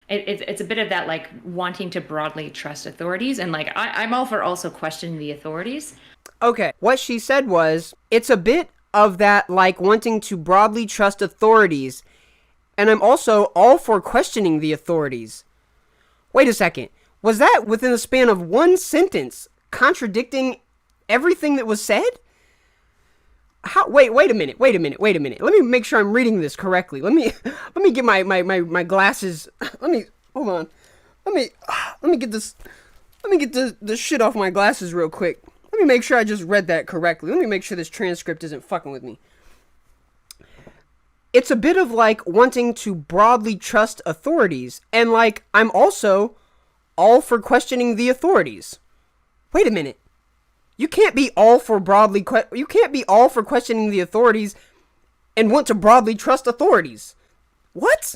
it's a bit of that like wanting to broadly trust authorities, and like I'm all for also questioning the authorities. Okay, what she said was, it's a bit of that like wanting to broadly trust authorities, and I'm also all for questioning the authorities. Wait a second. Was that within the span of one sentence, contradicting everything that was said? How? Wait a minute. Wait a minute. Wait a minute. Let me make sure I'm reading this correctly. Let me get my glasses. Let me hold on. Let me let me get this. Let me get the shit off my glasses real quick. Let me make sure I just read that correctly. Let me make sure this transcript isn't fucking with me. It's a bit of like wanting to broadly trust authorities, and like I'm also all for questioning the authorities. Wait a minute. You can't be all for questioning the authorities and want to broadly trust authorities. What?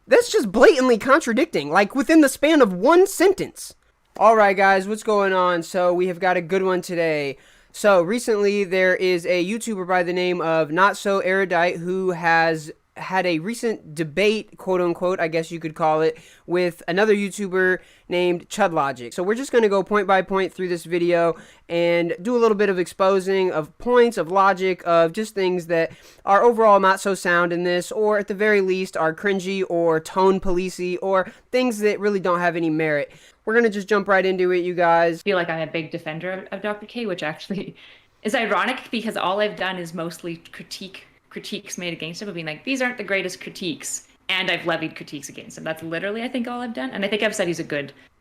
That's just blatantly contradicting, like within the span of one sentence. Alright, guys, what's going on? So, we have got a good one today. So, recently there is a YouTuber by the name of NotSoErudite who has had a recent debate, quote unquote, I guess you could call it, with another YouTuber named Chud Logic. So we're just going to go point by point through this video and do a little bit of exposing of points, of logic, of just things that are overall not so sound in this, or at the very least are cringy or tone policey, or things that really don't have any merit. We're going to just jump right into it, you guys. I feel like I'm a big defender of Dr. K, which actually is ironic because all I've done is mostly critiques made against him of being like, these aren't the greatest critiques. And I've levied critiques against him. That's literally, I think, all I've done. And I think I've said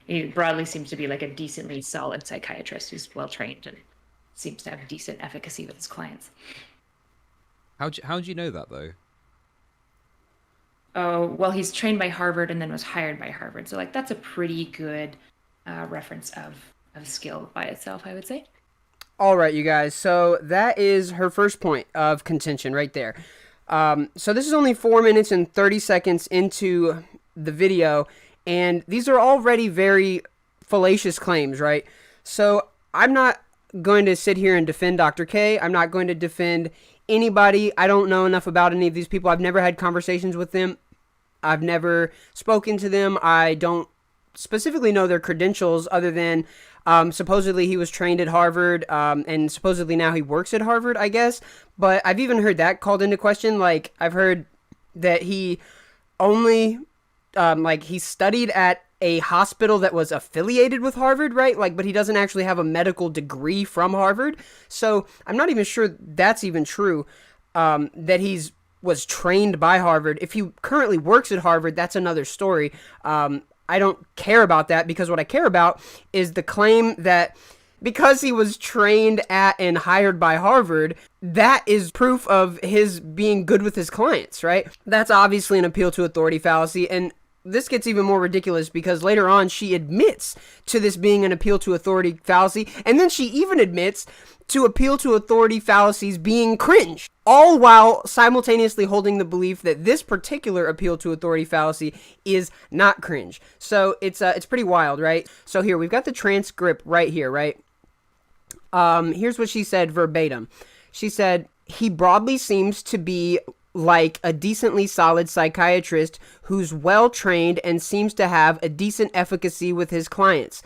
he broadly seems to be like a decently solid psychiatrist who's well trained and seems to have decent efficacy with his clients. How do you know that though? Oh, well, he's trained by Harvard and then was hired by Harvard. So, like, that's a pretty good reference of skill by itself, I would say. All right, you guys. So that is her first point of contention right there. So this is only 4 minutes and 30 seconds into the video, and these are already very fallacious claims, right? So I'm not going to sit here and defend Dr. K. I'm not going to defend anybody. I don't know enough about any of these people. I've never had conversations with them. I've never spoken to them. I don't specifically know their credentials other than supposedly he was trained at Harvard, and supposedly now he works at Harvard, I guess. But I've even heard that called into question. Like, I've heard that he only, like, he studied at a hospital that was affiliated with Harvard, right? Like, but he doesn't actually have a medical degree from Harvard. So I'm not even sure that's even true, that he's was trained by Harvard. If he currently works at Harvard, that's another story. I don't care about that, because what I care about is the claim that because he was trained at and hired by Harvard, that is proof of his being good with his clients, right? That's obviously an appeal to authority fallacy, and this gets even more ridiculous because later on she admits to this being an appeal to authority fallacy, and then she even admits to appeal to authority fallacies being cringe, all while simultaneously holding the belief that this particular appeal to authority fallacy is not cringe. So it's pretty wild, right? So here we've got the transcript right here, right? Here's what she said verbatim. She said, he broadly seems to be like a decently solid psychiatrist who's well trained and seems to have a decent efficacy with his clients.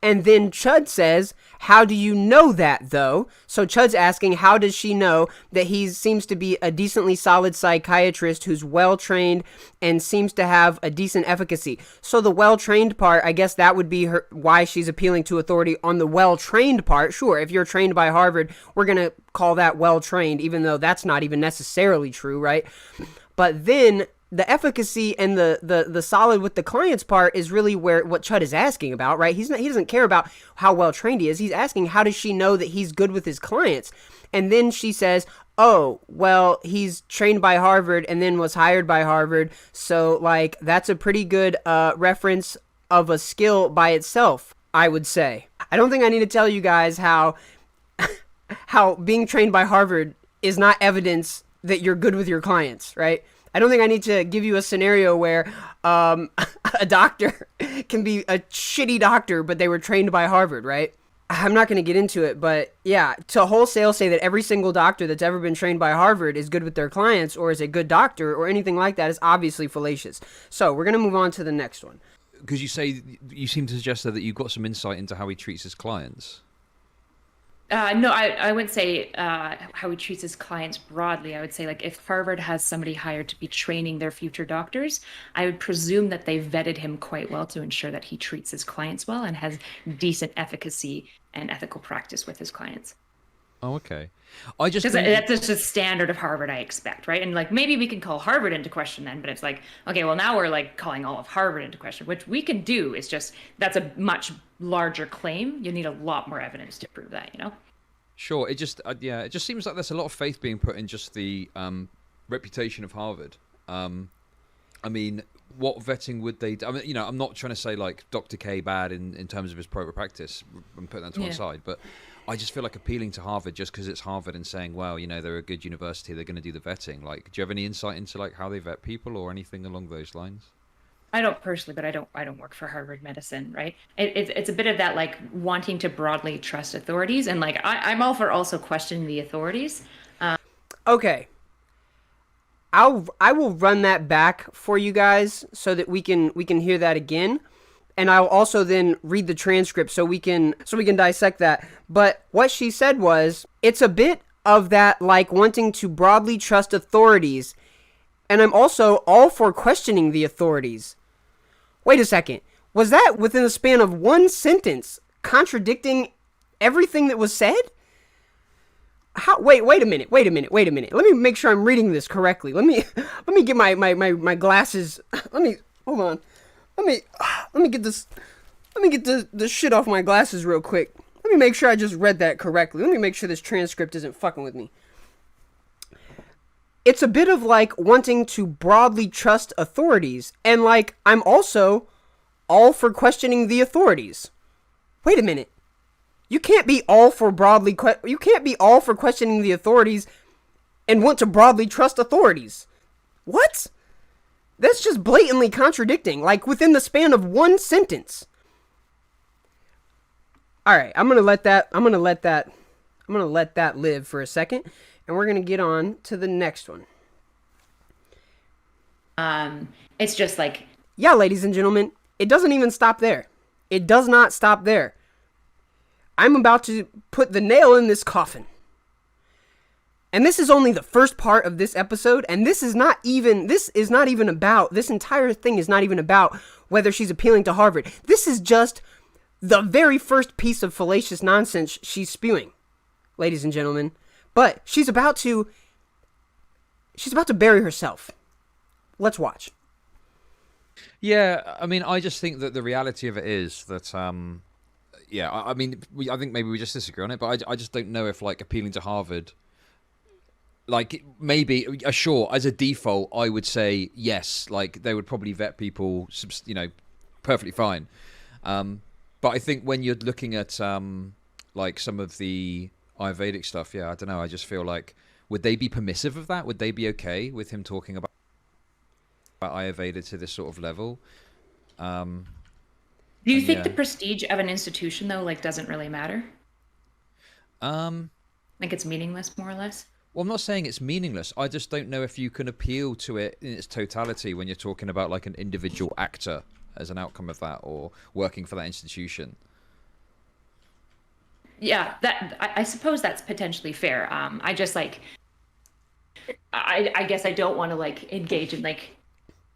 And then Chud says, how do you know that, though? So Chud's asking, how does she know that he seems to be a decently solid psychiatrist who's well-trained and seems to have a decent efficacy? So the well-trained part, I guess that would be her why she's appealing to authority on the well-trained part. Sure, if you're trained by Harvard, we're going to call that well-trained, even though that's not even necessarily true, right? But then the efficacy and the solid with the clients part is really where what Chud is asking about, right? He doesn't care about how well trained he is. He's asking, how does she know that he's good with his clients? And then she says, oh, well, he's trained by Harvard and then was hired by Harvard. So, like, that's a pretty good reference of a skill by itself, I would say. I don't think I need to tell you guys how being trained by Harvard is not evidence that you're good with your clients, right? I don't think I need to give you a scenario where a doctor can be a shitty doctor, but they were trained by Harvard, right? I'm not going to get into it, but yeah, to wholesale say that every single doctor that's ever been trained by Harvard is good with their clients or is a good doctor or anything like that is obviously fallacious. So we're going to move on to the next one. Because you seem to suggest that you've got some insight into how he treats his clients. No, I wouldn't say how he treats his clients broadly. I would say, like, if Harvard has somebody hired to be training their future doctors, I would presume that they vetted him quite well to ensure that he treats his clients well and has decent efficacy and ethical practice with his clients. Oh, okay. I just Because think, that's just a standard of Harvard, I expect, right? And like maybe we can call Harvard into question then, but it's like, okay, well now we're like calling all of Harvard into question, which we can do. It's just that's a much larger claim. You need a lot more evidence to prove that, you know? sure. It just it just seems like there's a lot of faith being put in just the reputation of Harvard. I mean, what vetting would they do? I mean, I'm not trying to say like Dr. K bad in terms of his private practice. I'm putting that to one side, but I just feel like appealing to Harvard just because it's Harvard and saying, well, they're a good university, they're going to do the vetting. Like, do you have any insight into like how they vet people or anything along those lines? I don't personally, but I don't work for Harvard Medicine, right? It's a bit of that like wanting to broadly trust authorities, and like I'm all for also questioning the authorities. Okay. I will run that back for you guys so that we can hear that again. And I'll also then read the transcript so we can dissect that. But what she said was, it's a bit of that like wanting to broadly trust authorities, and I'm also all for questioning the authorities. Wait a second. Was that within the span of one sentence contradicting everything that was said? Wait a minute. Let me make sure I'm reading this correctly. Let me get my glasses. Hold on. Let me get the shit off my glasses real quick. Let me make sure I just read that correctly. Let me make sure this transcript isn't fucking with me. It's a bit of like wanting to broadly trust authorities, and like I'm also all for questioning the authorities. Wait a minute. You can't be all for questioning the authorities and want to broadly trust authorities. What? That's just blatantly contradicting, like within the span of one sentence. All right, I'm going to let that live for a second, and we're going to get on to the next one. It's just like, yeah, ladies and gentlemen, it doesn't even stop there. It does not stop there. I'm about to put the nail in this coffin. And this is only the first part of this episode, and this entire thing is not even about whether she's appealing to Harvard. This is just the very first piece of fallacious nonsense she's spewing, ladies and gentlemen. But she's about to bury herself. Let's watch. Yeah, I mean, I just think that the reality of it is that, I think maybe we just disagree on it, but I just don't know if, like, appealing to Harvard, like, maybe, sure, as a default, I would say yes, like, they would probably vet people, perfectly fine. But I think when you're looking at, like, some of the Ayurvedic stuff, I don't know, I just feel like, would they be permissive of that? Would they be okay with him talking about Ayurveda to this sort of level? do you think the prestige of an institution though, like, doesn't really matter? Like it's meaningless, more or less? Well, I'm not saying it's meaningless. I just don't know if you can appeal to it in its totality when you're talking about like an individual actor as an outcome of that or working for that institution. Yeah, I suppose that's potentially fair. I just like, I guess I don't want to like engage in like,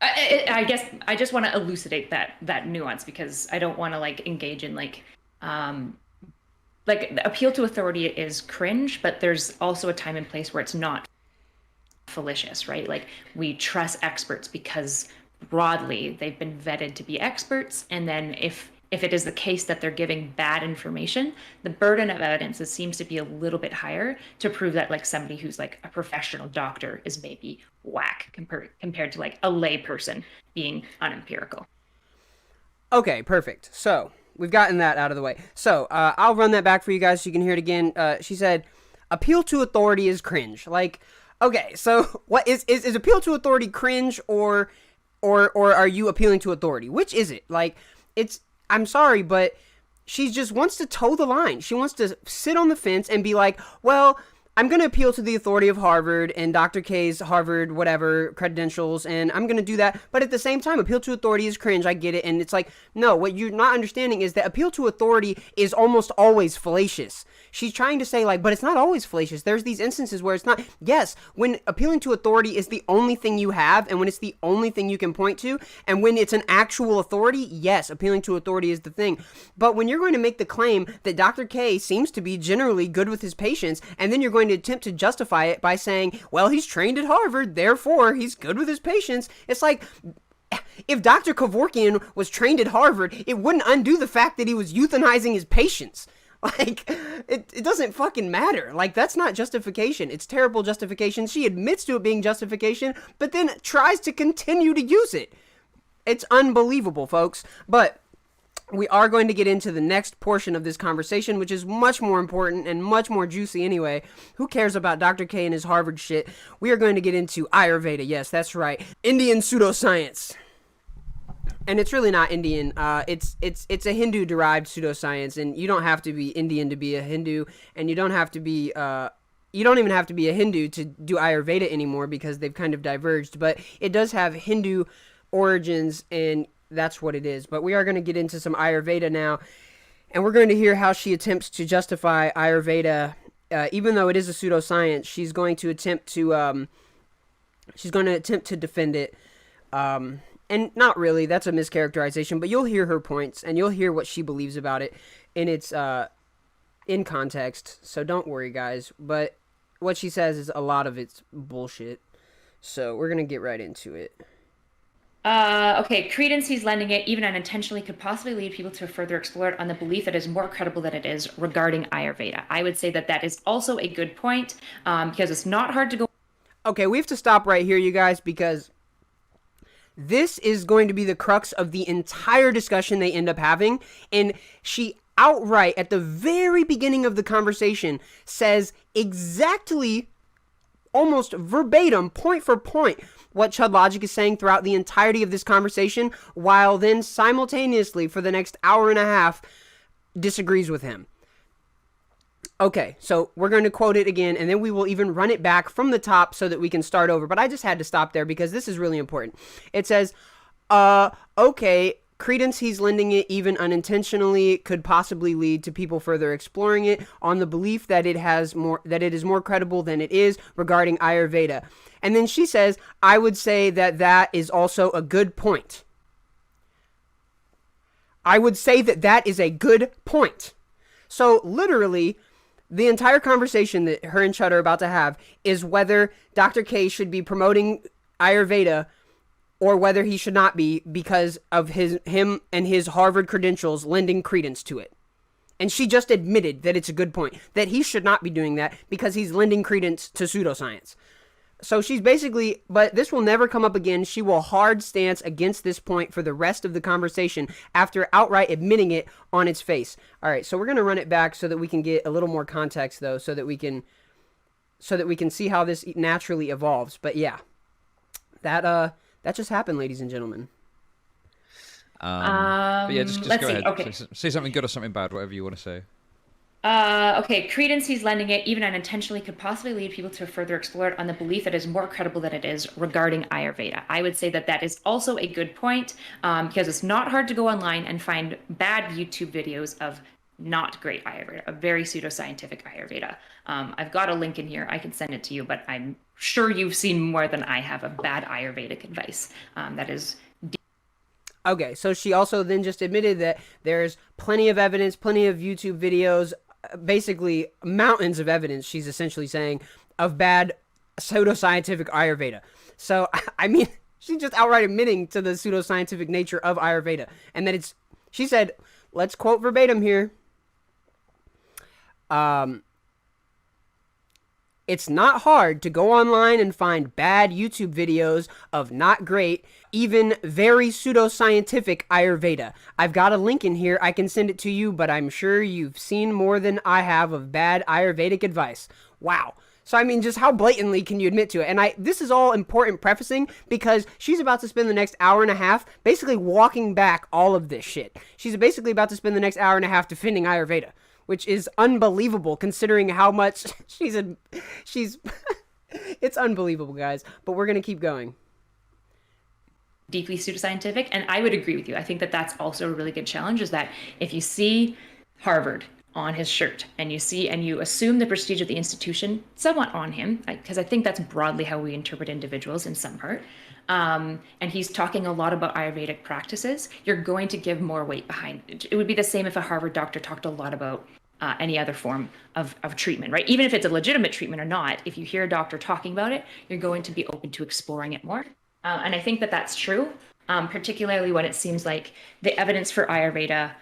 I guess I just want to elucidate that nuance, because I don't want to like engage in like the appeal to authority is cringe, but there's also a time and place where it's not fallacious, right? Like we trust experts because broadly they've been vetted to be experts, and then if it is the case that they're giving bad information, the burden of evidence seems to be a little bit higher to prove that like somebody who's like a professional doctor is maybe whack compared to like a lay person being unempirical. Okay, perfect. So we've gotten that out of the way. So I'll run that back for you guys so you can hear it again. She said, appeal to authority is cringe. Like, okay, so what is appeal to authority cringe or are you appealing to authority? Which is it? Like, I'm sorry, but she just wants to toe the line. She wants to sit on the fence and be like, well, I'm going to appeal to the authority of Harvard and Dr. K's Harvard, whatever, credentials, and I'm going to do that. But at the same time, appeal to authority is cringe. I get it. And it's like, no, what you're not understanding is that appeal to authority is almost always fallacious. She's trying to say, like, but it's not always fallacious. There's these instances where it's not. Yes, when appealing to authority is the only thing you have, and when it's the only thing you can point to, and when it's an actual authority, yes, appealing to authority is the thing. But when you're going to make the claim that Dr. K seems to be generally good with his patients, and then you're going to attempt to justify it by saying, well, he's trained at Harvard, therefore he's good with his patients. It's like, if Dr. Kevorkian was trained at Harvard, it wouldn't undo the fact that he was euthanizing his patients. Like, it doesn't fucking matter. Like, that's not justification. It's terrible justification. She admits to it being justification, but then tries to continue to use it. It's unbelievable, folks. But we are going to get into the next portion of this conversation, which is much more important and much more juicy anyway. Who cares about Dr. K and his Harvard shit? We are going to get into Ayurveda. Yes, that's right. Indian pseudoscience. And it's really not Indian. It's a Hindu-derived pseudoscience, and you don't have to be Indian to be a Hindu, and you don't have to be you don't even have to be a Hindu to do Ayurveda anymore because they've kind of diverged. But it does have Hindu origins, and that's what it is. But we are going to get into some Ayurveda now, and we're going to hear how she attempts to justify Ayurveda, even though it is a pseudoscience. She's going to attempt to defend it. And not really, that's a mischaracterization, but you'll hear her points, and you'll hear what she believes about it in its, in context, so don't worry, guys. But what she says is a lot of it's bullshit, so we're gonna get right into it. Okay, credence he's lending it, even unintentionally, could possibly lead people to further explore it on the belief that it is more credible than it is regarding Ayurveda. I would say that that is also a good point, because it's not hard to go. Okay, we have to stop right here, you guys, because this is going to be the crux of the entire discussion they end up having, and she outright, at the very beginning of the conversation, says exactly, almost verbatim, point for point, what Chud Logic is saying throughout the entirety of this conversation, while then simultaneously, for the next hour and a half, disagrees with him. Okay, so we're going to quote it again, and then we will even run it back from the top so that we can start over. But I just had to stop there because this is really important. It says, okay, credence he's lending it, even unintentionally, could possibly lead to people further exploring it on the belief that it is more credible than it is regarding Ayurveda. And then she says, I would say that that is also a good point. I would say that that is a good point. So literally, the entire conversation that her and Chud are about to have is whether Dr. K should be promoting Ayurveda or whether he should not be because of him and his Harvard credentials lending credence to it. And she just admitted that it's a good point, that he should not be doing that because he's lending credence to pseudoscience. So she's basically, but this will never come up again. She will hard stance against this point for the rest of the conversation after outright admitting it on its face. All right, so we're going to run it back so that we can get a little more context, though, so that we can see how this naturally evolves. But yeah, that just happened, ladies and gentlemen. But yeah, just let's go see. ahead. Okay. Say something good or something bad, whatever you want to say. Okay, credence he's lending it, even unintentionally, could possibly lead people to further explore it on the belief that it is more credible than it is regarding Ayurveda. I would say that that is also a good point, because it's not hard to go online and find bad YouTube videos of not great Ayurveda, a very pseudoscientific Ayurveda. I've got a link in here. I can send it to you, but I'm sure you've seen more than I have of bad Ayurvedic advice. That is. Okay, so she also then just admitted that there's plenty of evidence, plenty of YouTube videos, basically mountains of evidence, she's essentially saying, of bad pseudoscientific Ayurveda. So, I mean, she's just outright admitting to the pseudoscientific nature of Ayurveda. And that she said, let's quote verbatim here. It's not hard to go online and find bad YouTube videos of not great, even very pseudoscientific Ayurveda. I've got a link in here. I can send it to you, but I'm sure you've seen more than I have of bad Ayurvedic advice. Wow. So, I mean, just how blatantly can you admit to it? And this is all important prefacing because she's about to spend the next hour and a half basically walking back all of this shit. She's basically about to spend the next hour and a half defending Ayurveda, which is unbelievable considering how much she's it's unbelievable, guys. But we're going to keep going. Deeply pseudoscientific. And I would agree with you. I think that that's also a really good challenge, is that if you see Harvard on his shirt and you assume the prestige of the institution somewhat on him, because I think that's broadly how we interpret individuals in some part, and he's talking a lot about Ayurvedic practices, you're going to give more weight behind it. It would be the same if a Harvard doctor talked a lot about any other form of treatment, right? Even if it's a legitimate treatment or not, if you hear a doctor talking about it, you're going to be open to exploring it more. And I think that that's true, particularly when it seems like the evidence for Ayurveda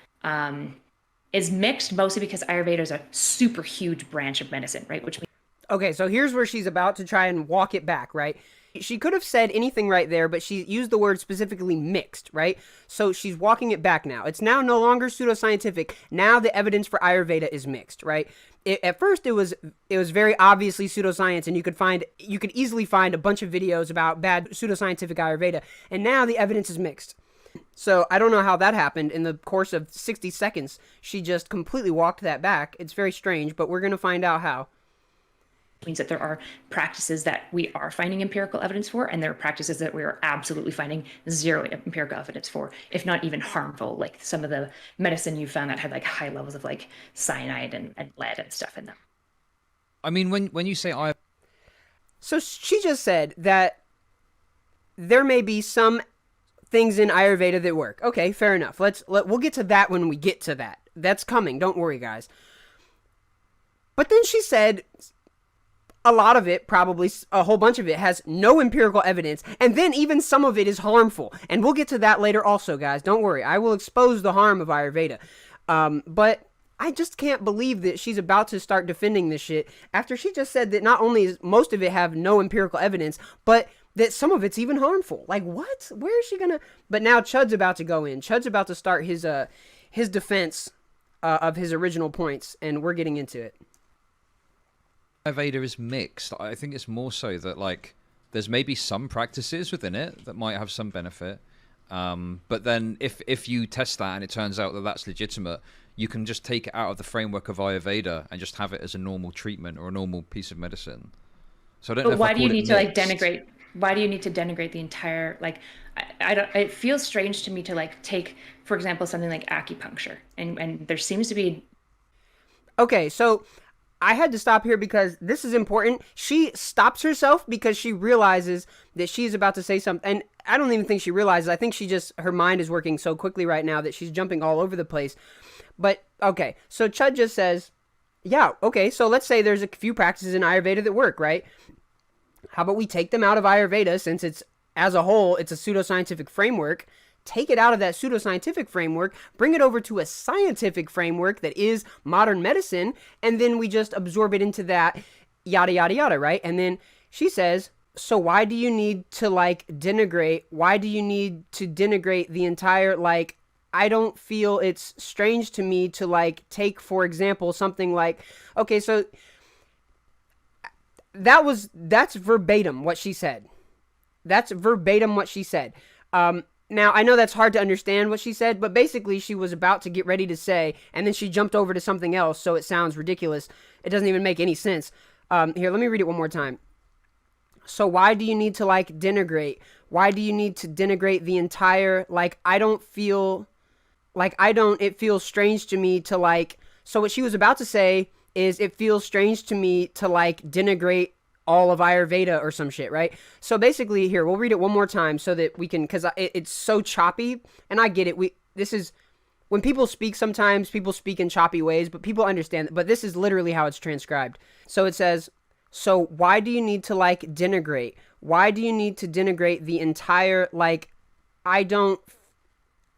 is mixed, mostly because Ayurveda is a super huge branch of medicine, right? Which means okay, so here's where she's about to try and walk it back, right? She could have said anything right there, but she used the word specifically mixed, right? So she's walking it back now. It's now no longer pseudoscientific. Now the evidence for Ayurveda is mixed, right? At first it was very obviously pseudoscience, and you could easily find a bunch of videos about bad pseudoscientific Ayurveda, and now the evidence is mixed. So I don't know how that happened. In the course of 60 seconds, she just completely walked that back. It's very strange, but we're going to find out how. Means that there are practices that we are finding empirical evidence for, and there are practices that we are absolutely finding zero empirical evidence for, if not even harmful, like some of the medicine you found that had like high levels of like cyanide and lead and stuff in them. I mean, when you say So she just said that there may be some things in Ayurveda that work. Okay, fair enough. We'll get to that when we get to that. That's coming. Don't worry, guys. But then she said a lot of it, probably a whole bunch of it, has no empirical evidence, and then even some of it is harmful. And we'll get to that later also, guys. Don't worry. I will expose the harm of Ayurveda. But I just can't believe that she's about to start defending this shit after she just said that not only is most of it have no empirical evidence, but that some of it's even harmful. Like, what? Where is she gonna? But now Chud's about to go in. Chud's about to start his defense of his original points, and we're getting into it. Ayurveda is mixed. I think it's more so that like there's maybe some practices within it that might have some benefit, but then if you test that and it turns out that that's legitimate, you can just take it out of the framework of Ayurveda and just have it as a normal treatment or a normal piece of medicine. So I don't know. But why do you need to like denigrate? Why do you need to denigrate the entire, like, I don't, it feels strange to me to like take, for example, something like acupuncture, and there seems to be. Okay, so I had to stop here because this is important. She stops herself because she realizes that she's about to say something, and I don't even think she realizes. I think her mind is working so quickly right now that she's jumping all over the place. But okay, so Chud just says, yeah, okay, so let's say there's a few practices in Ayurveda that work, right? How about we take them out of Ayurveda, since it's, as a whole, it's a pseudoscientific framework. Take it out of that pseudoscientific framework, bring it over to a scientific framework that is modern medicine, and then we just absorb it into that, yada, yada, yada, right? And then she says, so why do you need to, like, why do you need to denigrate the entire, like, I don't feel, it's strange to me to, like, take, for example, something like, okay, so that's verbatim what she said. That's verbatim what she said. Now, I know that's hard to understand what she said, but basically she was about to get ready to say, and then she jumped over to something else, so it sounds ridiculous. It doesn't even make any sense. Here, let me read it one more time. So why do you need to, like, denigrate? Why do you need to denigrate the entire, like, it feels strange to me to, like, so what she was about to say is it feels strange to me to, like, denigrate all of Ayurveda or some shit, right? So basically, here, we'll read it one more time so that we can, because it's so choppy, and I get it. This is, when people speak, sometimes people speak in choppy ways, but people understand, but this is literally how it's transcribed. So it says, so why do you need to, like, denigrate? Why do you need to denigrate the entire, like,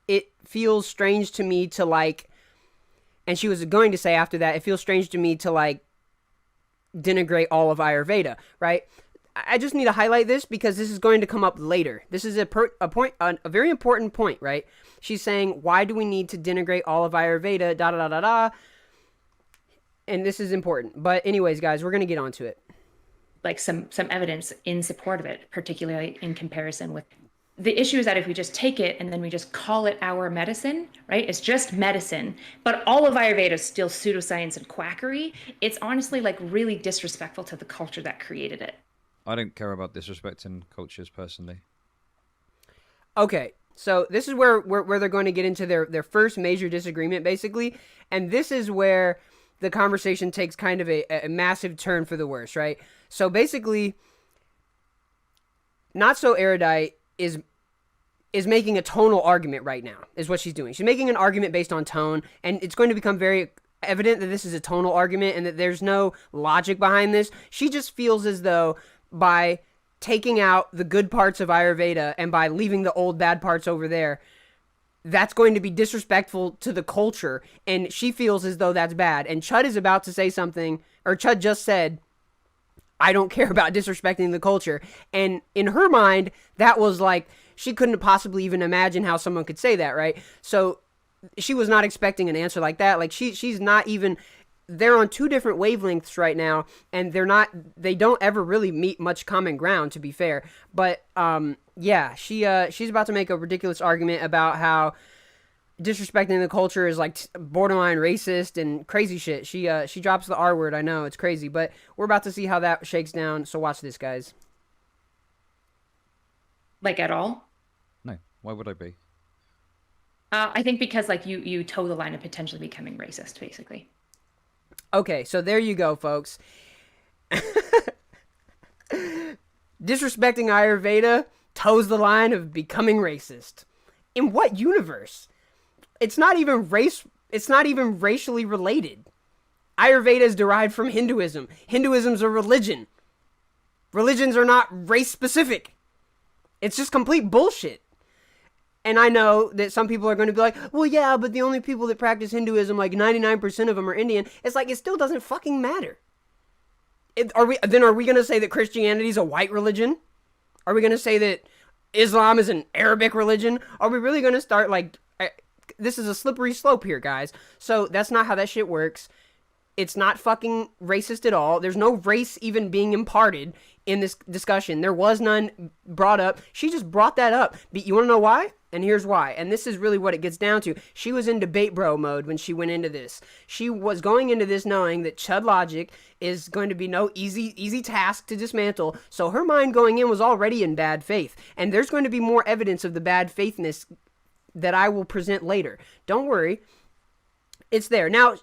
it feels strange to me to, like, and she was going to say after that, it feels strange to me to, like, denigrate all of Ayurveda, right? I just need to highlight this because this is going to come up later. This is a very important point, right? She's saying, why do we need to denigrate all of Ayurveda, da da da da da? And this is important. But anyways, guys, we're going to get onto it. like some evidence in support of it, particularly in comparison with the issue is that if we just take it and then we just call it our medicine, right? It's just medicine, but all of Ayurveda is still pseudoscience and quackery. It's honestly like really disrespectful to the culture that created it. I don't care about disrespecting cultures personally. Okay, so this is where they're going to get into their first major disagreement, basically. And this is where the conversation takes kind of a massive turn for the worse, right? So basically, NotSoErudite is making a tonal argument right now, is what she's doing. She's making an argument based on tone, and it's going to become very evident that this is a tonal argument and that there's no logic behind this. She just feels as though by taking out the good parts of Ayurveda and by leaving the old bad parts over there, that's going to be disrespectful to the culture, and she feels as though that's bad. And Chud is about to say something, or Chud just said, I don't care about disrespecting the culture. And in her mind, that was like, she couldn't possibly even imagine how someone could say that, right? So she was not expecting an answer like that. Like she's not even, they're on two different wavelengths right now, and they don't ever really meet much common ground, to be fair. But yeah, she's about to make a ridiculous argument about how disrespecting the culture is like borderline racist and crazy shit. She drops the R word. I know, it's crazy, but we're about to see how that shakes down. So watch this, guys. Like at all? No, why would I be? I think because like you toe the line of potentially becoming racist, basically. Okay, so there you go, folks. Disrespecting Ayurveda toes the line of becoming racist. In what universe? It's not even racially related. Ayurveda is derived from Hinduism. Hinduism's a religion. Religions are not race specific. It's just complete bullshit. And I know that some people are going to be like, well, yeah, but the only people that practice Hinduism, like 99% of them are Indian. It's like, it still doesn't fucking matter. Are we going to say that Christianity is a white religion? Are we going to say that Islam is an Arabic religion? Are we really going to start like, this is a slippery slope here, guys. So that's not how that shit works. It's not fucking racist at all. There's no race even being imparted in this discussion. There was none brought up. She just brought that up. But you want to know why? And here's why. And this is really what it gets down to. She was in debate bro mode when she went into this. She was going into this knowing that Chud Logic is going to be no easy task to dismantle. So her mind going in was already in bad faith. And there's going to be more evidence of the bad faithness that I will present later. Don't worry. It's there. Now,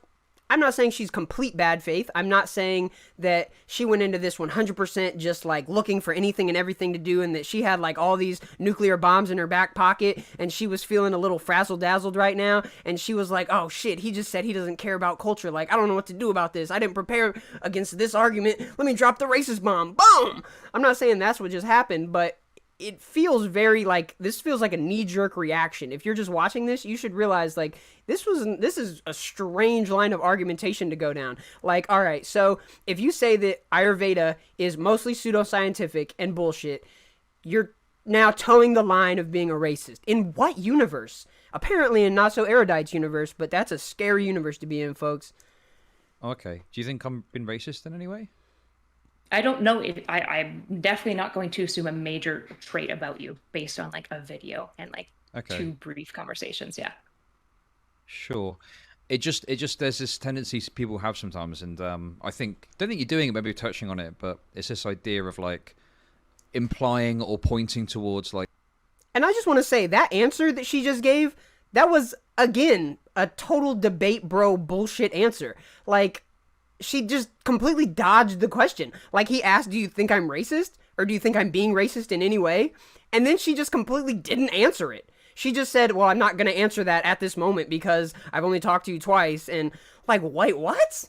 I'm not saying she's complete bad faith. I'm not saying that she went into this 100% just like looking for anything and everything to do, and that she had like all these nuclear bombs in her back pocket and she was feeling a little frazzle-dazzled right now, and she was like, oh shit, he just said he doesn't care about culture. Like, I don't know what to do about this. I didn't prepare against this argument. Let me drop the racist bomb. Boom! I'm not saying that's what just happened, but it feels very like, this feels like a knee-jerk reaction. If you're just watching this, you should realize like this is a strange line of argumentation to go down. Like, all right, so if you say that Ayurveda is mostly pseudoscientific and bullshit, you're now towing the line of being a racist. In what universe? Apparently in NotSoErudite's universe, but that's a scary universe to be in, folks. Okay. Do you think I'm being racist in any way? I don't know if I'm definitely not going to assume a major trait about you based on like a video and like two brief conversations. Yeah. Sure. It just there's this tendency people have sometimes, and don't think you're doing it, maybe you're touching on it, but it's this idea of like implying or pointing towards like. And I just want to say that answer that she just gave, that was again a total debate bro bullshit answer. Like, she just completely dodged the question. Like, he asked, do you think I'm racist? Or do you think I'm being racist in any way? And then she just completely didn't answer it. She just said, well, I'm not going to answer that at this moment because I've only talked to you twice. And like, wait, what?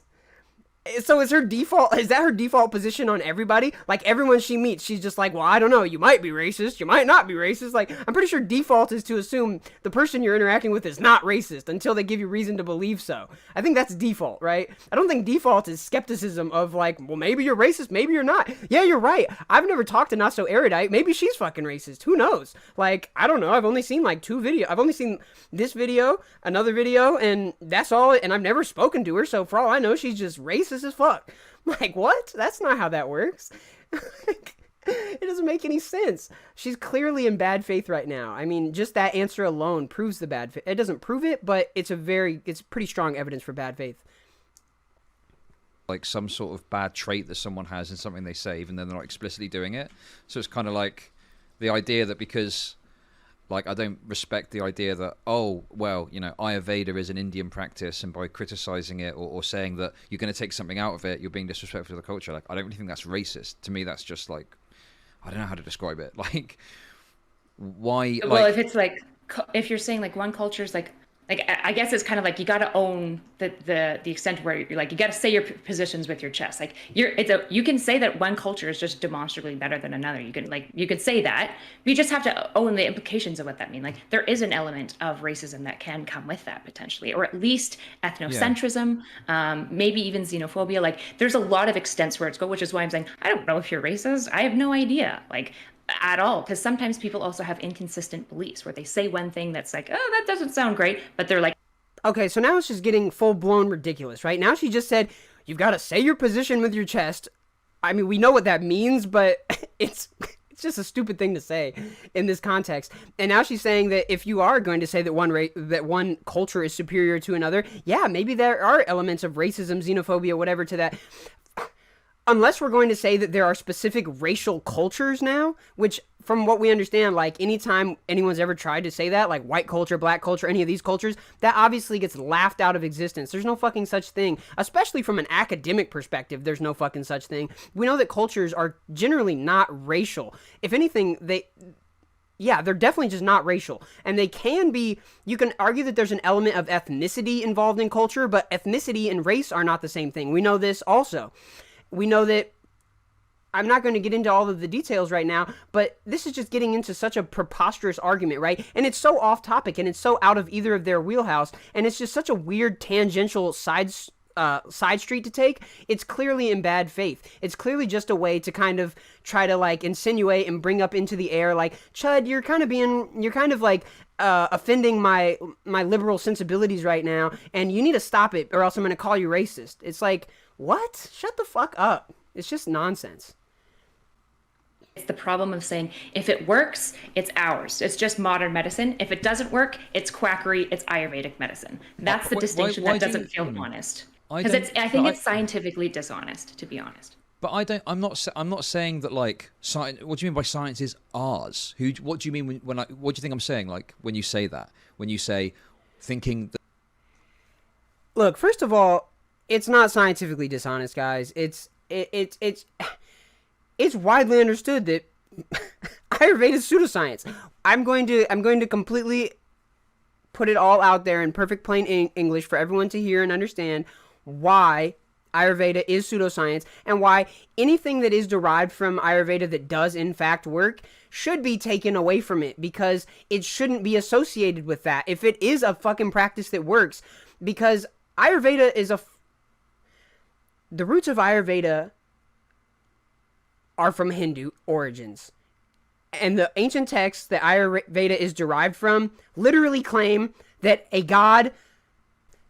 So is that her default position on everybody? Like, everyone she meets, she's just like, well, I don't know, you might be racist, you might not be racist. Like, I'm pretty sure default is to assume the person you're interacting with is not racist until they give you reason to believe so. I think that's default, right? I don't think default is skepticism of like, well, maybe you're racist, maybe you're not. Yeah, you're right. I've never talked to NotSoErudite. Maybe she's fucking racist. Who knows? Like, I don't know. I've only seen like 2 videos. I've only seen this video, another video, and that's all. And I've never spoken to her. So for all I know, she's just racist as fuck. I'm like, what? That's not how that works. It doesn't make any sense. She's clearly in bad faith right now. I mean, just that answer alone proves the bad faith. It doesn't prove it, but it's pretty strong evidence for bad faith. Like some sort of bad trait that someone has in something they say, even though they're not explicitly doing it. So it's kind of like the idea that because, like, I don't respect the idea that, oh, well, you know, Ayurveda is an Indian practice, and by criticizing it or saying that you're going to take something out of it, you're being disrespectful to the culture. Like, I don't really think that's racist. To me, that's just like, I don't know how to describe it. Like, why? Well, Like, if it's like, if you're saying like one culture is like I guess it's kind of like you got to own the extent where you're like, you got to say your positions with your chest. Like you can say that one culture is just demonstrably better than another. You could say that, but you just have to own the implications of what that means. Like there is an element of racism that can come with that potentially, or at least ethnocentrism, maybe even xenophobia. Like there's a lot of extents where it's go, which is why I'm saying, I don't know if you're racist. I have no idea. Like, at all, because sometimes people also have inconsistent beliefs where they say one thing that's like, oh, that doesn't sound great, but they're like, okay, so now it's just getting full-blown ridiculous, right? Now she just said, you've got to say your position with your chest. I mean, we know what that means, but it's just a stupid thing to say in this context. And now she's saying that if you are going to say that one culture is superior to another, yeah, maybe there are elements of racism, xenophobia, whatever to that. Unless we're going to say that there are specific racial cultures now, which from what we understand, like anytime anyone's ever tried to say that, like white culture, black culture, any of these cultures, that obviously gets laughed out of existence. There's no fucking such thing, especially from an academic perspective. There's no fucking such thing. We know that cultures are generally not racial. If anything, they're definitely just not racial. And they can be, you can argue that there's an element of ethnicity involved in culture, but ethnicity and race are not the same thing. We know this also. We know that, I'm not going to get into all of the details right now, but this is just getting into such a preposterous argument, right? And it's so off topic, and it's so out of either of their wheelhouse, and it's just such a weird tangential side street to take. It's clearly in bad faith. It's clearly just a way to kind of try to like insinuate and bring up into the air, like, Chud, you're kind of like offending my liberal sensibilities right now, and you need to stop it, or else I'm going to call you racist. It's like, what? Shut the fuck up. It's just nonsense. it's the problem of saying, if it works, it's ours. It's just modern medicine. If it doesn't work, it's quackery, it's Ayurvedic medicine. That's the distinction that doesn't feel honest. Because I think it's scientifically dishonest, to be honest. But I'm not saying that like science. What do you mean by science is ours? What do you mean what do you think I'm saying? Like when you say that, when you say thinking that. Look, first of all, it's not scientifically dishonest, guys. It's widely understood that Ayurveda is pseudoscience. I'm going to completely put it all out there in perfect plain English for everyone to hear and understand why Ayurveda is pseudoscience, and why anything that is derived from Ayurveda that does in fact work should be taken away from it, because it shouldn't be associated with that if it is a fucking practice that works. Because Ayurveda is the roots of Ayurveda are from Hindu origins. And the ancient texts that Ayurveda is derived from literally claim that a god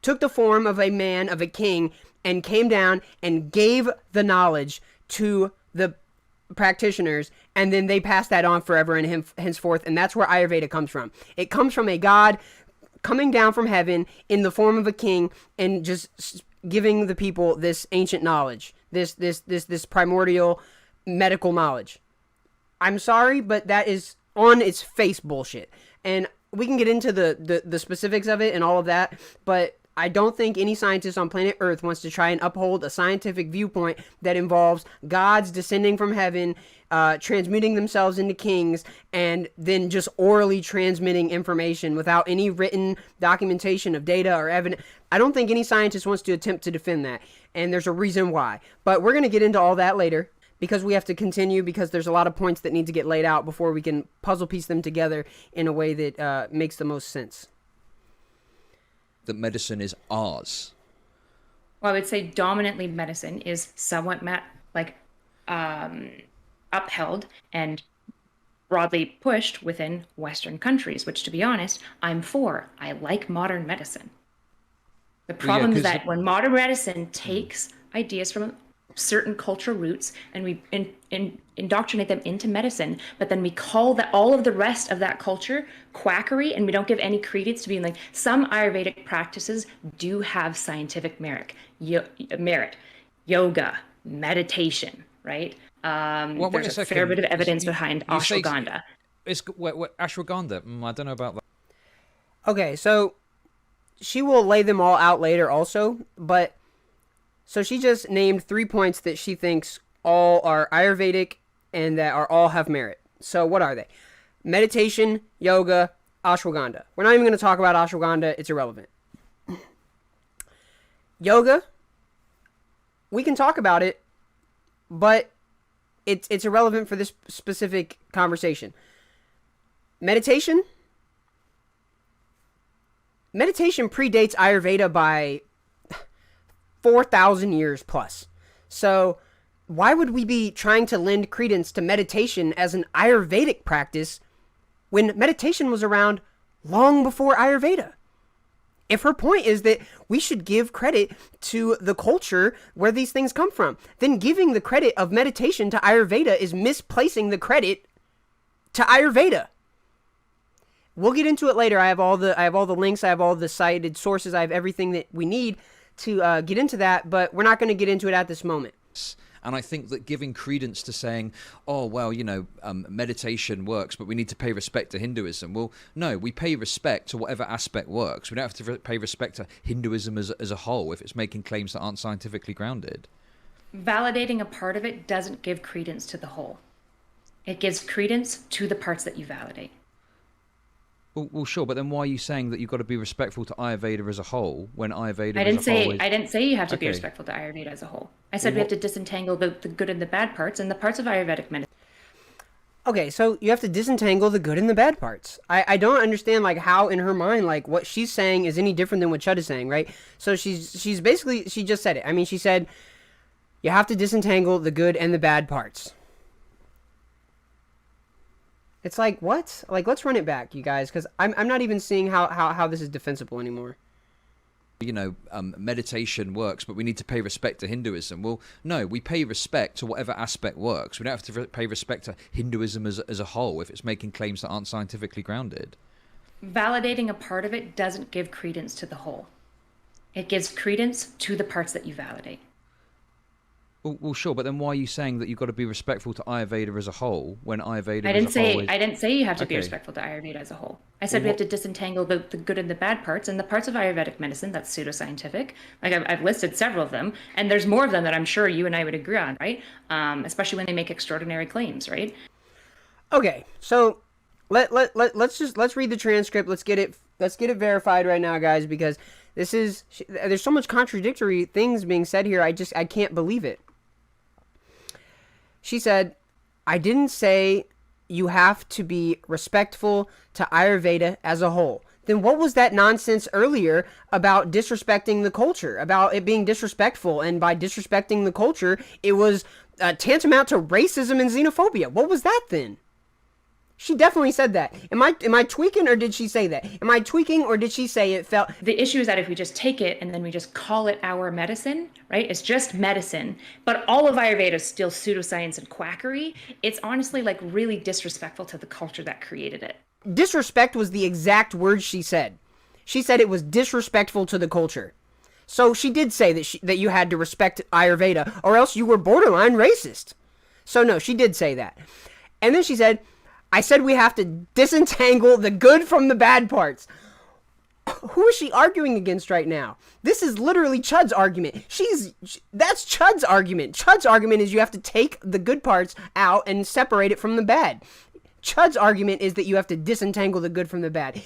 took the form of a man, of a king, and came down and gave the knowledge to the practitioners, and then they passed that on forever and henceforth, and that's where Ayurveda comes from. It comes from a god coming down from heaven in the form of a king and just giving the people this ancient knowledge, this primordial medical knowledge. I'm sorry, but that is on its face bullshit. And we can get into the specifics of it and all of that, but I don't think any scientist on planet Earth wants to try and uphold a scientific viewpoint that involves gods descending from heaven, transmuting themselves into kings, and then just orally transmitting information without any written documentation of data or evidence. I don't think any scientist wants to attempt to defend that, and there's a reason why. But we're going to get into all that later, because we have to continue, because there's a lot of points that need to get laid out before we can puzzle piece them together in a way that makes the most sense. That medicine is ours. Well, I would say dominantly medicine is somewhat upheld and broadly pushed within Western countries, which, to be honest, I'm for. I like modern medicine. The problem is that when modern medicine takes ideas from certain cultural roots and we indoctrinate them into medicine, but then we call that all of the rest of that culture quackery, and we don't give any credence to being like, some Ayurvedic practices do have scientific merit, yoga, meditation, right? Well, wait a There's a second. fair bit of evidence behind You say ashwagandha. it's ashwagandha. I don't know about that. Okay, so she will lay them all out later also, but so she just named 3 points that she thinks all are Ayurvedic and that are all have merit. So what are they? Meditation, yoga, ashwagandha. We're not even going to talk about ashwagandha. It's irrelevant. Yoga, we can talk about it, but it's irrelevant for this specific conversation. Meditation predates Ayurveda by 4,000 years plus. So why would we be trying to lend credence to meditation as an Ayurvedic practice when meditation was around long before Ayurveda? If her point is that we should give credit to the culture where these things come from, then giving the credit of meditation to Ayurveda is misplacing the credit to Ayurveda. We'll get into it later. I have all the links, I have all the cited sources, I have everything that we need to get into that, but we're not going to get into it at this moment. And I think that giving credence to saying, oh, well, meditation works, but we need to pay respect to Hinduism. Well, no, we pay respect to whatever aspect works. We don't have to pay respect to Hinduism as a whole if it's making claims that aren't scientifically grounded. Validating a part of it doesn't give credence to the whole. It gives credence to the parts that you validate. Well, sure, but then why are you saying that you've got to be respectful to Ayurveda as a whole when Ayurveda I whole didn't say you have to be Okay. respectful to Ayurveda as a whole. I said we have to disentangle the good and the bad parts, and the parts of Ayurvedic medicine. Okay, so you have to disentangle the good and the bad parts. I don't understand like how in her mind like what she's saying is any different than what Chud is saying, right? So she's basically, she just said it. I mean, she said you have to disentangle the good and the bad parts. It's like, what? Like, let's run it back, you guys, because I'm not even seeing how this is defensible anymore. Meditation works, but we need to pay respect to Hinduism. Well, no, we pay respect to whatever aspect works. We don't have to pay respect to Hinduism as a whole if it's making claims that aren't scientifically grounded. Validating a part of it doesn't give credence to the whole. It gives credence to the parts that you validate. Well, sure, but then why are you saying that you've got to be respectful to Ayurveda as a whole when Ayurveda I didn't as a whole say is... I didn't say you have to be Okay. respectful to Ayurveda as a whole. I said we have to disentangle the good and the bad parts, and the parts of Ayurvedic medicine that's pseudoscientific. Like I've listed several of them, and there's more of them that I'm sure you and I would agree on, right? Especially when they make extraordinary claims, right? Okay, so let's read the transcript. Let's get it verified right now, guys, because there's so much contradictory things being said here. I can't believe it. She said, I didn't say you have to be respectful to Ayurveda as a whole. Then what was that nonsense earlier about disrespecting the culture, about it being disrespectful, and by disrespecting the culture, it was tantamount to racism and xenophobia? What was that then? She definitely said that. Am I tweaking, or did she say that? Am I tweaking, or did she say it felt... The issue is that if we just take it and then we just call it our medicine, right? It's just medicine, but all of Ayurveda is still pseudoscience and quackery. It's honestly like really disrespectful to the culture that created it. Disrespect was the exact word she said. She said it was disrespectful to the culture. So she did say that you had to respect Ayurveda, or else you were borderline racist. So no, she did say that. And then she said, I said we have to disentangle the good from the bad parts. Who is she arguing against right now? This is literally Chud's argument. That's Chud's argument. Chud's argument is you have to take the good parts out and separate it from the bad. Chud's argument is that you have to disentangle the good from the bad.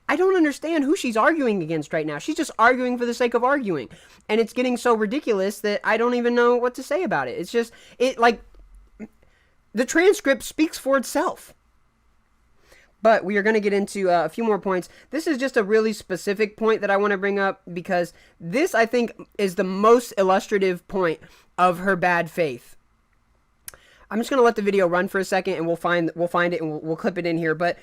I don't understand who she's arguing against right now. She's just arguing for the sake of arguing. And it's getting so ridiculous that I don't even know what to say about it. It's just, the transcript speaks for itself. But we are going to get into a few more points. This is just a really specific point that I want to bring up because this, I think, is the most illustrative point of her bad faith. I'm just going to let the video run for a second and we'll find it and we'll clip it in here. But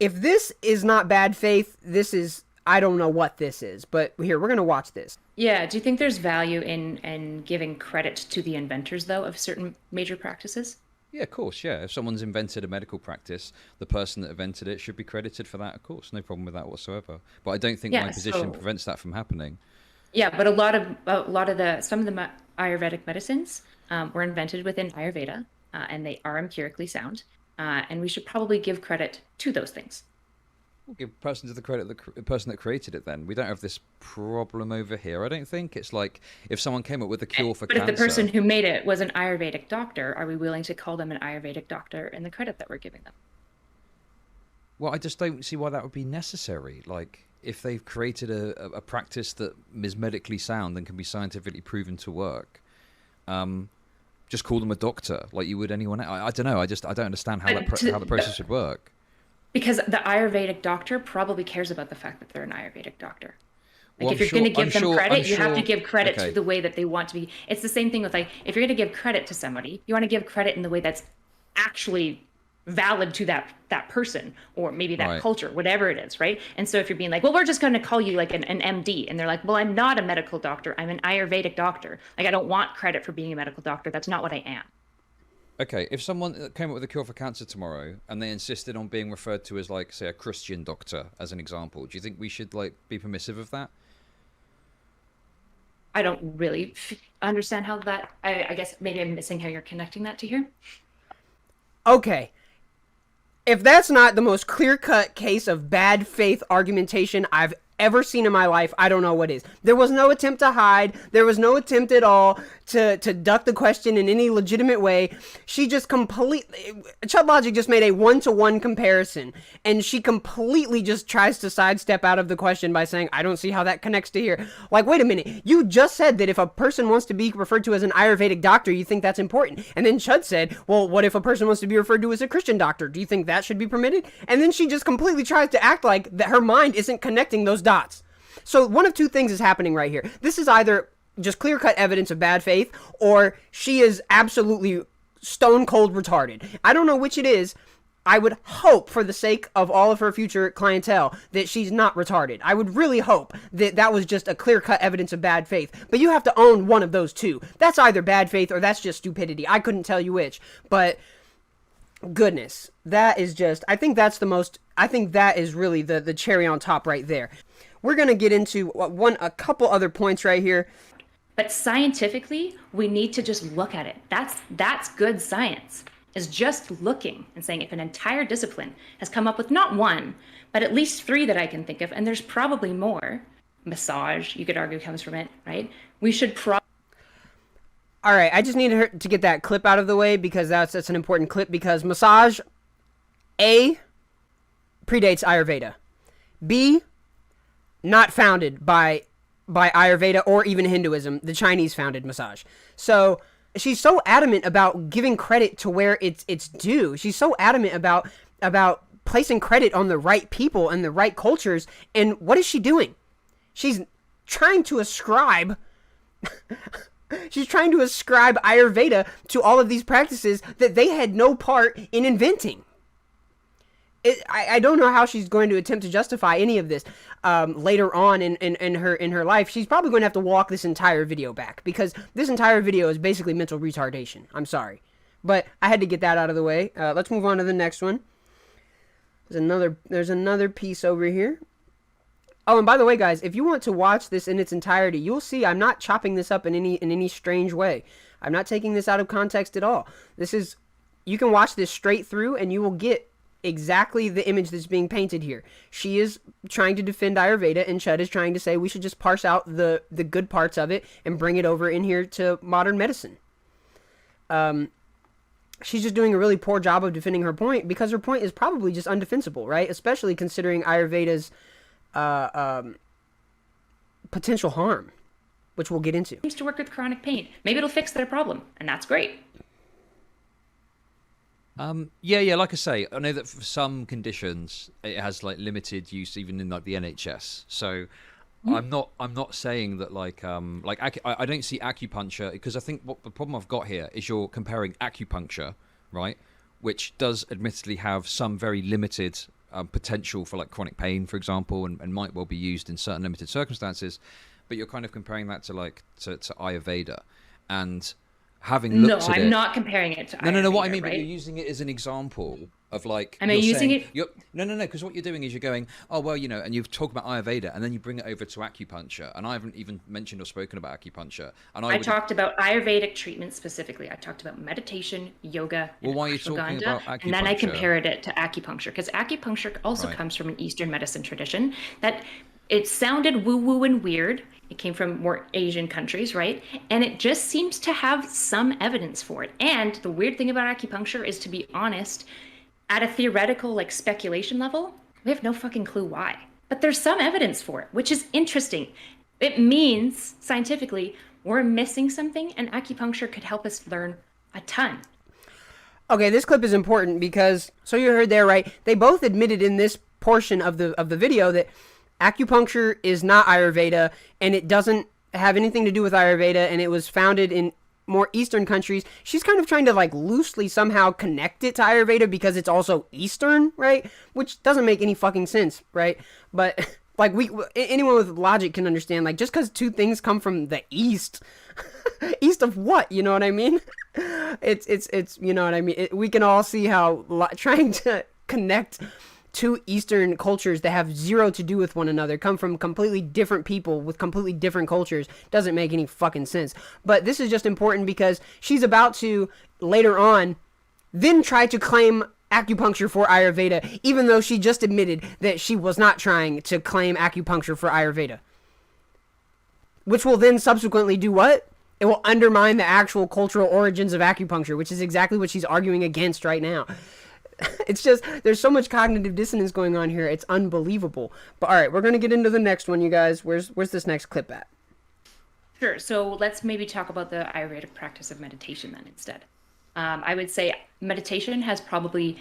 if this is not bad faith, this is I don't know what this is, but here, we're going to watch this. Yeah. Do you think there's value in giving credit to the inventors, though, of certain major practices? Yeah, of course. Yeah, if someone's invented a medical practice, the person that invented it should be credited for that. Of course, no problem with that whatsoever. But I don't think Yeah. my position So prevents that from happening. yeah, but some of the Ayurvedic medicines were invented within Ayurveda, and they are empirically sound. And we should probably give credit to those things. We'll give person to the credit the person that created it. Then we don't have this problem over here. I don't think it's like if someone came up with a cure for But if cancer. the person who made it was an Ayurvedic doctor, are we willing to call them an Ayurvedic doctor in the credit that we're giving them? Well, I just don't see why that would be necessary. Like, if they've created a practice that is medically sound and can be scientifically proven to work, just call them a doctor like you would anyone else. I don't know. I don't understand how how the process would work. Because the Ayurvedic doctor probably cares about the fact that they're an Ayurvedic doctor. Like Well, if you're going to give them credit, you have to sure. give credit Okay. to the way that they want to be. It's the same thing with like if you're going to give credit to somebody, you want to give credit in the way that's actually valid to that person or maybe that Right. culture, whatever it is, right? And so if you're being like, well, we're just going to call you like an MD, and they're like, well, I'm not a medical doctor, I'm an Ayurvedic doctor. Like I don't want credit for being a medical doctor. That's not what I am. Okay, if someone came up with a cure for cancer tomorrow and they insisted on being referred to as, like, say, a Christian doctor, as an example, do you think we should, like, be permissive of that? I don't really understand how that. I guess maybe I'm missing how you're connecting that to here. Okay. If that's not the most clear-cut case of bad faith argumentation I've ever seen in my life, I don't know what is. There was no attempt to hide. There was no attempt at all to duck the question in any legitimate way. She just Chud Logic just made a one-to-one comparison, and she completely just tries to sidestep out of the question by saying, I don't see how that connects to here. Like, wait a minute. You just said that if a person wants to be referred to as an Ayurvedic doctor, you think that's important. And then Chud said, well, what if a person wants to be referred to as a Christian doctor? Do you think that should be permitted? And then she just completely tries to act like that her mind isn't connecting those dots. So one of two things is happening right here. This is either just clear-cut evidence of bad faith, or she is absolutely stone-cold retarded. I don't know which it is. I would hope, for the sake of all of her future clientele, that she's not retarded. I would really hope that that was just a clear-cut evidence of bad faith. But you have to own one of those two. That's either bad faith or that's just stupidity. I couldn't tell you which. But goodness, that is just... I think that is really the cherry on top right there. We're going to get into a couple other points right here. But scientifically, we need to just look at it. That's good science, is just looking and saying if an entire discipline has come up with not one, but at least three that I can think of, and there's probably more. Massage, you could argue, comes from it, right? We should probably... All right, I just need her to get that clip out of the way because that's an important clip, because massage, A, predates Ayurveda. B, not founded by Ayurveda or even Hinduism. The Chinese founded massage. So she's so adamant about giving credit to where it's due. She's so adamant about placing credit on the right people and the right cultures. And what is she doing? She's trying to ascribe Ayurveda to all of these practices that they had no part in inventing. I don't know how she's going to attempt to justify any of this later on in her life. She's probably going to have to walk this entire video back, because this entire video is basically mental retardation. I'm sorry, but I had to get that out of the way. Let's move on to the next one. There's another piece over here. Oh, and by the way, guys, if you want to watch this in its entirety, you'll see I'm not chopping this up in any strange way. I'm not taking this out of context at all. You can watch this straight through and you will get exactly the image that's being painted here. She is trying to defend Ayurveda, and Chud is trying to say we should just parse out the good parts of it and bring it over in here to modern medicine. She's just doing a really poor job of defending her point, because her point is probably just undefensible, right? Especially considering Ayurveda's potential harm, which we'll get into. Seems to work with chronic pain. Maybe it'll fix their problem, and that's great. Yeah, like I say, I know that for some conditions it has like limited use even in like the NHS. So I'm not saying that I don't see acupuncture, because I think what the problem I've got here is you're comparing acupuncture, right, which does admittedly have some very limited potential for like chronic pain, for example, and might well be used in certain limited circumstances. But you're kind of comparing that to like to Ayurveda, and having looked at it. No, I'm not comparing it to Ayurveda. No. What I mean, right? but you're using it as an example of like. Am I using it? No. Because what you're doing is you're going, oh well, you know, and you've talked about Ayurveda, and then you bring it over to acupuncture, and I haven't even mentioned or spoken about acupuncture. And I talked about Ayurvedic treatment specifically. I talked about meditation, yoga, and why are you talking about acupuncture? And then I compared it to acupuncture, because acupuncture also comes from an Eastern medicine tradition that it sounded woo-woo and weird. It came from more Asian countries, right? And it just seems to have some evidence for it. And the weird thing about acupuncture is, to be honest, at a theoretical, like, speculation level, we have no fucking clue why. But there's some evidence for it, which is interesting. It means, scientifically, we're missing something, and acupuncture could help us learn a ton. Okay, this clip is important because, so you heard there, right? They both admitted in this portion of the video that acupuncture is not Ayurveda, and it doesn't have anything to do with Ayurveda, and it was founded in more Eastern countries. She's kind of trying to like loosely somehow connect it to Ayurveda because it's also Eastern, right? Which doesn't make any fucking sense, right? But like anyone with logic can understand, like, just because two things come from the East, East of what? You know what I mean? It's you know what I mean? We can all see how trying to connect two Eastern cultures that have zero to do with one another, come from completely different people with completely different cultures, doesn't make any fucking sense. But this is just important because she's about to, later on, then try to claim acupuncture for Ayurveda, even though she just admitted that she was not trying to claim acupuncture for Ayurveda. Which will then subsequently do what? It will undermine the actual cultural origins of acupuncture, which is exactly what she's arguing against right now. It's just, there's so much cognitive dissonance going on here. It's unbelievable. But all right, we're going to get into the next one, you guys. Where's this next clip at? Sure. So let's maybe talk about the Ayurvedic practice of meditation then instead. I would say meditation has probably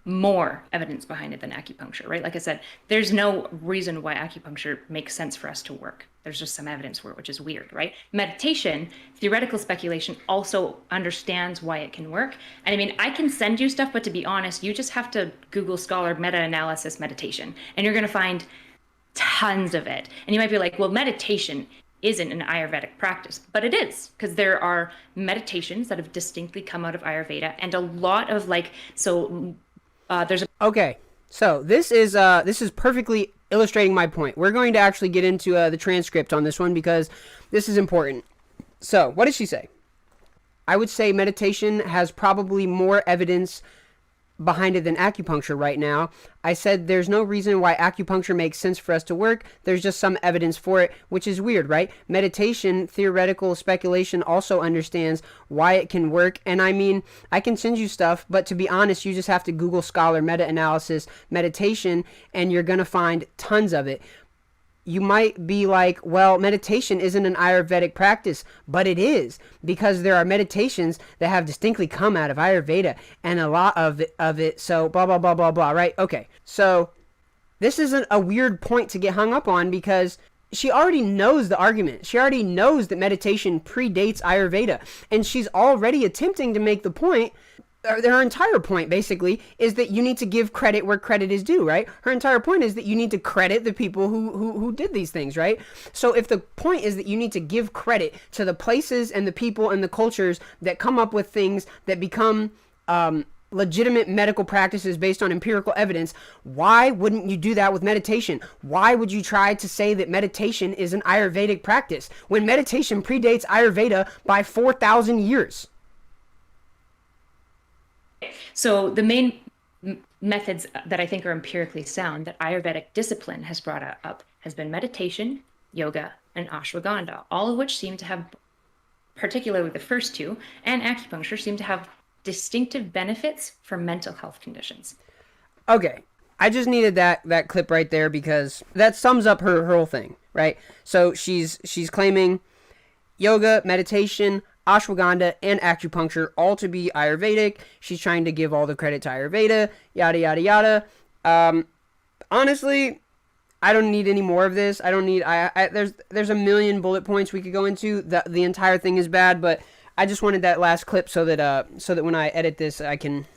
more evidence behind it than acupuncture, right? Like I said, there's no reason why acupuncture makes sense for us to work. There's just some evidence for it, which is weird, right? Meditation, theoretical speculation, also understands why it can work. And I mean, I can send you stuff, but to be honest, you just have to Google Scholar meta-analysis meditation, and you're going to find tons of it. And you might be like, well, meditation isn't an Ayurvedic practice, but it is, because there are meditations that have distinctly come out of Ayurveda, and a lot of there's a... Okay, so this is perfectly illustrating my point. We're going to actually get into the transcript on this one because this is important. So, what did she say? I would say meditation has probably more evidence behind it than acupuncture right now. I said there's no reason why acupuncture makes sense for us to work. There's just some evidence for it, which is weird, right? Meditation, theoretical speculation also understands why it can work. And I mean, I can send you stuff, but to be honest, you just have to Google Scholar meta-analysis meditation, and you're going to find tons of it. You might be like, well, meditation isn't an Ayurvedic practice, but it is, because there are meditations that have distinctly come out of Ayurveda, and a lot of it, so blah, blah, blah, blah, blah, right? Okay, so this isn't a weird point to get hung up on because she already knows the argument. She already knows that meditation predates Ayurveda, and she's already attempting to make the point. Her entire point, basically, is that you need to give credit where credit is due, right? Her entire point is that you need to credit the people who did these things, right? So if the point is that you need to give credit to the places and the people and the cultures that come up with things that become legitimate medical practices based on empirical evidence, why wouldn't you do that with meditation? Why would you try to say that meditation is an Ayurvedic practice when meditation predates Ayurveda by 4,000 years? So the main methods that I think are empirically sound that Ayurvedic discipline has brought up has been meditation, yoga, and ashwagandha, all of which seem to have, particularly the first two, and acupuncture, seem to have distinctive benefits for mental health conditions. Okay, I just needed that clip right there because that sums up her whole thing, right? So she's claiming yoga, meditation, ashwagandha, and acupuncture all to be Ayurvedic. She's trying to give all the credit to Ayurveda, yada, yada, yada. Honestly, I don't need any more of this. I don't need, there's a million bullet points we could go into. The entire thing is bad, but I just wanted that last clip so that when I edit this, I can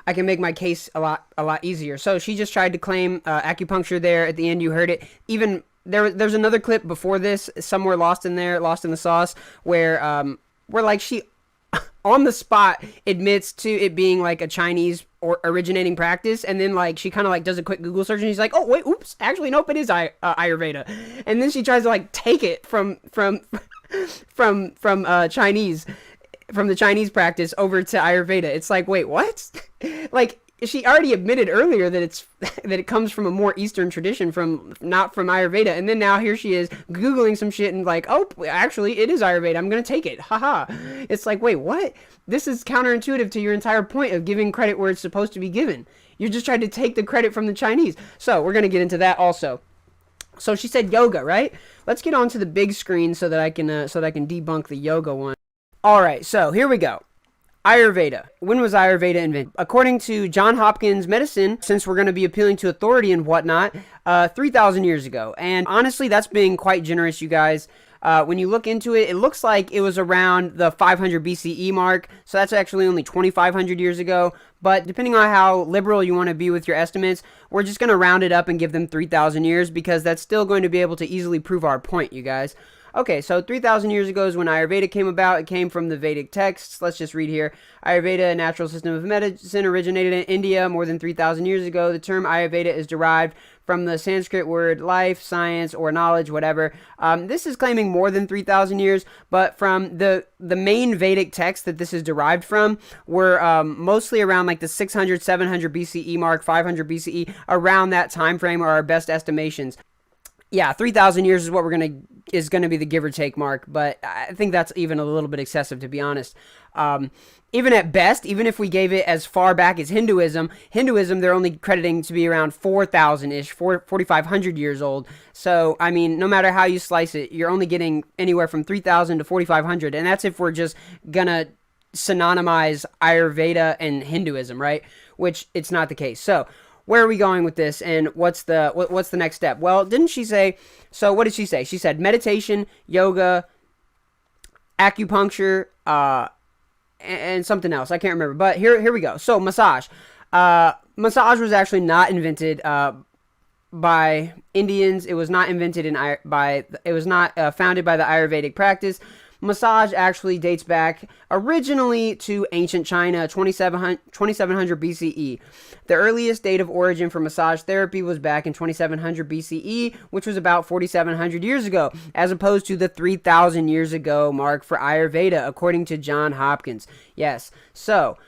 I can make my case a lot easier. So she just tried to claim acupuncture there at the end. You heard it. Even there's another clip before this, somewhere lost in the sauce, where like she on the spot admits to it being like a Chinese or originating practice, and then like she kind of like does a quick Google search and she's like, oh wait, oops, actually nope, it is Ayurveda, and then she tries to like take it from Chinese, from the Chinese practice over to Ayurveda. It's like, wait, what? Like, she already admitted earlier that it comes from a more Eastern tradition, not from Ayurveda, and then now here she is googling some shit and like, oh, actually it is Ayurveda, I'm gonna take it, haha. It's like, wait, what? This is counterintuitive to your entire point of giving credit where it's supposed to be given. You're just trying to take the credit from the Chinese. So we're gonna get into that also. So she said yoga, right? Let's get onto the big screen so that I can debunk the yoga one. All right, so here we go. Ayurveda. When was Ayurveda invented? According to John Hopkins Medicine, since we're going to be appealing to authority and whatnot, 3,000 years ago. And honestly, that's being quite generous, you guys. When you look into it, it looks like it was around the 500 BCE mark, so that's actually only 2,500 years ago. But depending on how liberal you want to be with your estimates, we're just going to round it up and give them 3,000 years, because that's still going to be able to easily prove our point, you guys. Okay, so 3,000 years ago is when Ayurveda came about. It came from the Vedic texts. Let's just read here. Ayurveda, a natural system of medicine, originated in India more than 3,000 years ago. The term Ayurveda is derived from the Sanskrit word life, science, or knowledge, whatever. This is claiming more than 3,000 years, but from the main Vedic text that this is derived from were mostly around like the 600, 700 BCE mark, 500 BCE. Around that time frame are our best estimations. Yeah, 3,000 years is what is going to be the give or take mark, but I think that's even a little bit excessive, to be honest. Even at best, even if we gave it as far back as Hinduism, they're only crediting to be around 4,000-ish, 4,500 years old. So, I mean, no matter how you slice it, you're only getting anywhere from 3,000 to 4,500, and that's if we're just going to synonymize Ayurveda and Hinduism, right? Which it's not the case. So, where are we going with this, and what's the next step? Well, didn't she say, so what did she say? She said meditation, yoga, acupuncture, and something else. I can't remember, but here we go. So massage. Massage was actually not invented by Indians. It was not invented it was not founded by the Ayurvedic practice. Massage actually dates back originally to ancient China, 2700 BCE. The earliest date of origin for massage therapy was back in 2700 BCE, which was about 4,700 years ago, as opposed to the 3,000 years ago mark for Ayurveda, according to John Hopkins. Yes, so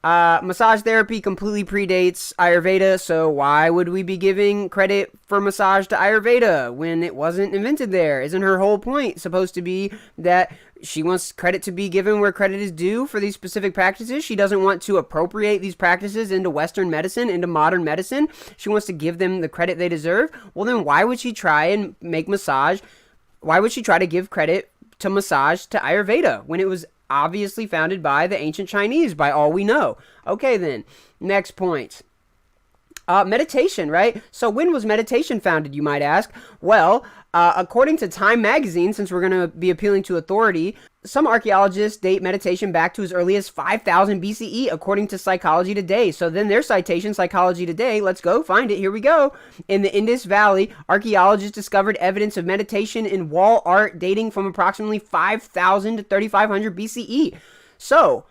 massage therapy completely predates Ayurveda, so why would we be giving credit for massage to Ayurveda when it wasn't invented there? Isn't her whole point supposed to be that she wants credit to be given where credit is due for these specific practices? She doesn't want to appropriate these practices into Western medicine, into modern medicine. She wants to give them the credit they deserve. Well, then why would she try and make massage? Why would she try to give credit to massage to Ayurveda when it was obviously founded by the ancient Chinese, by all we know? Okay, then, next point. Meditation, right? So when was meditation founded, you might ask? Well, according to Time magazine, since we're going to be appealing to authority, some archaeologists date meditation back to as early as 5,000 BCE, according to Psychology Today. So then their citation, Psychology Today, let's go find it. Here we go. In the Indus Valley, archaeologists discovered evidence of meditation in wall art dating from approximately 5,000 to 3,500 BCE. So,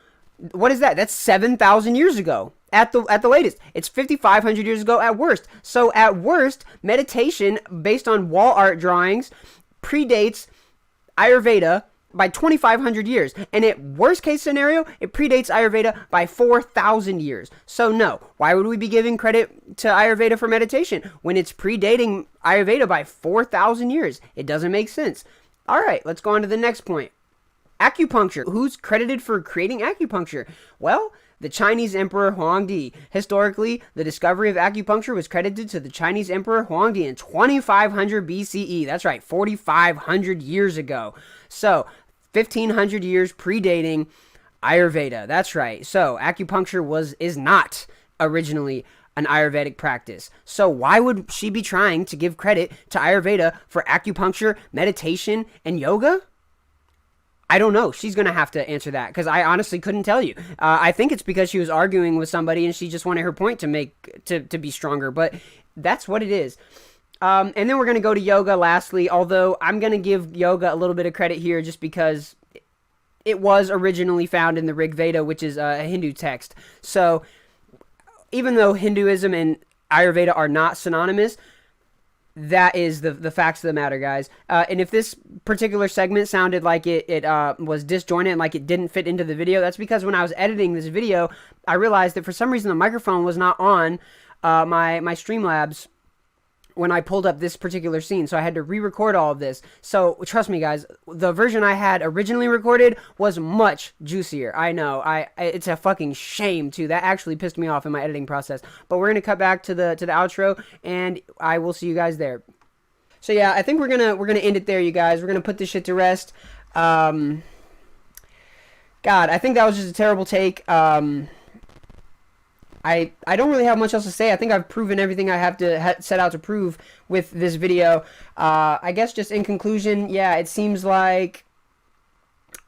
what is that? That's 7,000 years ago. At the latest, it's 5,500 years ago at worst. So at worst, meditation based on wall art drawings predates Ayurveda by 2,500 years. And at worst case scenario, it predates Ayurveda by 4,000 years. So no, why would we be giving credit to Ayurveda for meditation when it's predating Ayurveda by 4,000 years? It doesn't make sense. All right, let's go on to the next point. Acupuncture. Who's credited for creating acupuncture? Well, the Chinese Emperor Huangdi. Historically, the discovery of acupuncture was credited to the Chinese Emperor Huangdi in 2500 BCE. That's right, 4,500 years ago. So, 1,500 years predating Ayurveda. That's right. So, acupuncture is not originally an Ayurvedic practice. So, why would she be trying to give credit to Ayurveda for acupuncture, meditation, and yoga? I don't know. She's going to have to answer that because I honestly couldn't tell you. I think it's because she was arguing with somebody and she just wanted her point to be stronger. But that's what it is. And then we're going to go to yoga lastly, although I'm going to give yoga a little bit of credit here just because it was originally found in the Rig Veda, which is a Hindu text. So even though Hinduism and Ayurveda are not synonymous, that is the facts of the matter, guys. And if this particular segment sounded like it was disjointed and like it didn't fit into the video, that's because when I was editing this video, I realized that for some reason the microphone was not on my Streamlabs when I pulled up this particular scene, so I had to re-record all of this. So trust me, guys, the version I had originally recorded was much juicier. I know, it's a fucking shame too. That actually pissed me off in my editing process. But we're gonna cut back to the outro, and I will see you guys there. So yeah, I think we're gonna end it there, you guys. We're gonna put this shit to rest. God, I think that was just a terrible take. I don't really have much else to say. I think I've proven everything I have to set out to prove with this video. I guess just in conclusion, yeah, it seems like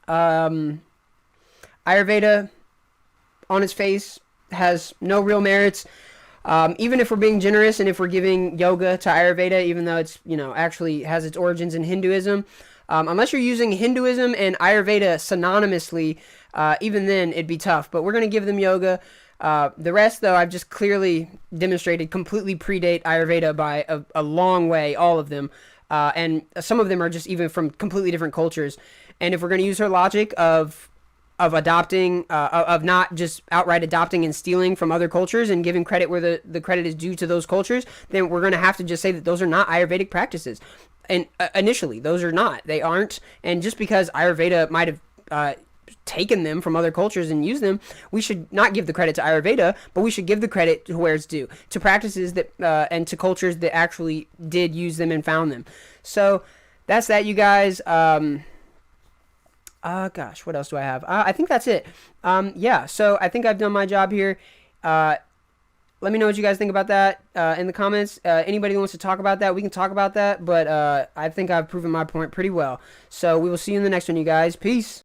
Ayurveda on its face has no real merits. Even if we're being generous and if we're giving yoga to Ayurveda, even though it's, actually has its origins in Hinduism, unless you're using Hinduism and Ayurveda synonymously, even then it'd be tough. But we're going to give them yoga. The rest, though, I've just clearly demonstrated completely predate Ayurveda by a long way, all of them. And some of them are just even from completely different cultures. And if we're going to use her logic of adopting, of not just outright adopting and stealing from other cultures and giving credit where the credit is due to those cultures, then we're going to have to just say that those are not Ayurvedic practices. And initially, those are not. They aren't. And just because Ayurveda might have taken them from other cultures and used them, we should not give the credit to Ayurveda, but we should give the credit to where it's due, to practices that and to cultures that actually did use them and found them. So that's that, you guys. Gosh, what else do I have? I think that's it. Yeah, so I think I've done my job here. Let me know what you guys think about that in the comments. Anybody who wants to talk about that, we can talk about that, but I think I've proven my point pretty well. So we will see you in the next one, you guys. Peace.